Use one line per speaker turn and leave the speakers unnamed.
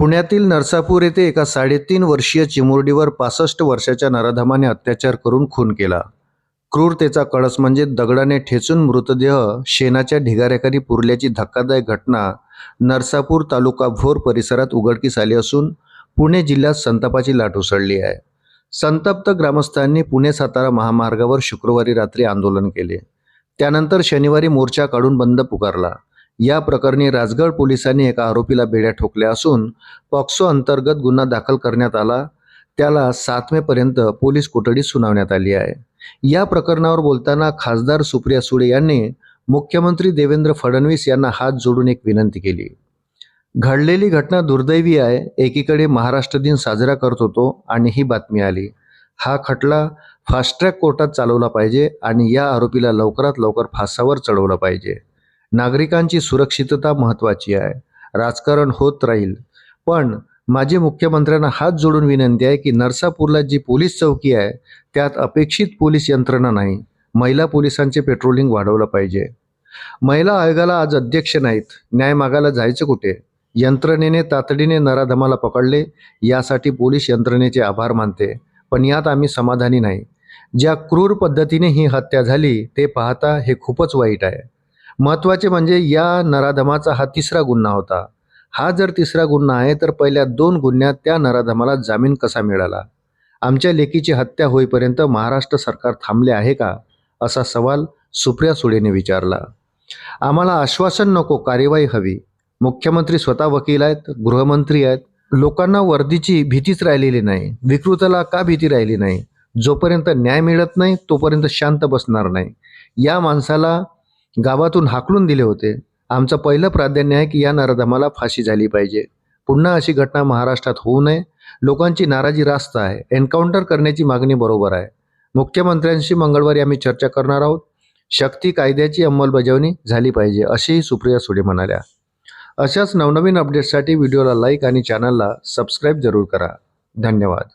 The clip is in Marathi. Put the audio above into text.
पुण्यातील नरसापूर येथे एका 3.5 वर्षीय चिमुरडीवर 65 वर्षाच्या नराधमाने अत्याचार करून खून केला। क्रूरतेचा कळस म्हणजे दगडाने ठेचून मृतदेह शेणाच्या ढिगाऱ्याखाली पुरल्याची धक्कादायक घटना नरसापूर तालुका भोर परिसरात उघडकीस आली असून पुणे जिल्ह्यात संतापाची लाट उसळली आहे। संतप्त ग्रामस्थांनी पुणे सातारा महामार्गावर शुक्रवारी रात्री आंदोलन केले। त्यानंतर शनिवारी मोर्चा काढून बंद पुकारला। या प्रकरणी राजगड पोलिसांनी एका आरोपीला बेड्या ठोकल्या असून पॉक्सो अंतर्गत गुन्हा दाखल करण्यात आला। त्याला 7 मे पर्यंत पोलीस कोठडी सुनावण्यात आली आहे। या प्रकरणावर बोलताना खासदार सुप्रिया सुळे यांनी मुख्यमंत्री देवेंद्र फडणवीस यांना हात जोडून एक विनंती केली। घडलेली घटना दुर्दैवी आहे। एकीकडे महाराष्ट्र दिन साजरा करत होतो आणि ही बातमी आली। हा खटला फास्ट ट्रॅक कोर्टात चालवला पाहिजे आणि या आरोपीला लवकरात लवकर फासावर चढवलं पाहिजे। नागरिकांची सुरक्षितता महत्त्वाची आहे। राजकारण होत राहील, पण माझी मुख्यमंत्र्यांना हात जोडून विनंती आहे की नरसापूरला जी पोलीस चौकी आहे त्यात अपेक्षित पोलीस यंत्रणा नाही। महिला पोलिसांचे पेट्रोलिंग वाढवलं पाहिजे। महिला आयोगाला आज अध्यक्ष नाहीत, न्याय मागायला जायचं कुठे? यंत्रणेने तातडीने नराधमाला पकडले, यासाठी पोलीस यंत्रणेचे आभार मानते, पण यात आम्ही समाधानी नाही। ज्या क्रूर पद्धतीने ही हत्या झाली ते पाहता हे खूपच वाईट आहे। महत्त्वाचे म्हणजे या नराधमाचा हा 3रा गुन्हा होता। हा जर 3रा गुन्हा आहे तर पहिल्या 2 गुन्ह्यात त्या नराधमाला जामीन कसा मिळाला? आमच्या लेकीची हत्या होईपर्यंत महाराष्ट्र सरकार थांबले आहे का, असा सवाल सुप्रिया सुळेने विचारला। आम्हाला आश्वासन नको, कार्यवाही हवी। मुख्यमंत्री स्वतः वकील आहेत, गृहमंत्री आहेत। लोकांना वर्दीची भीतीच राहिलेली नाही। विकृतला का भीती राहिली नाही? जोपर्यंत न्याय मिळत नाही तोपर्यंत शांत बसणार नाही। या माणसाला गावातून हाकलून दिले होते। आमचं पहिलं प्राधान्य आहे की या नराधमाला फाशी झाली पाहिजे। पुन्हा अशी घटना महाराष्ट्रात होऊ नये। लोकांची नाराजी रास्त आहे। एन्काउंटर करण्याची मागणी बरोबर आहे। मुख्यमंत्र्यांशी मंगळवारी आम्ही चर्चा करणार आहोत। शक्ती कायद्याची अंमलबजावणी झाली पाहिजे, असेही सुप्रिया सुळे म्हणाल्या। अशाच नवनवीन अपडेट्ससाठी व्हिडिओला लाईक आणि चॅनलला सबस्क्राईब जरूर करा। धन्यवाद।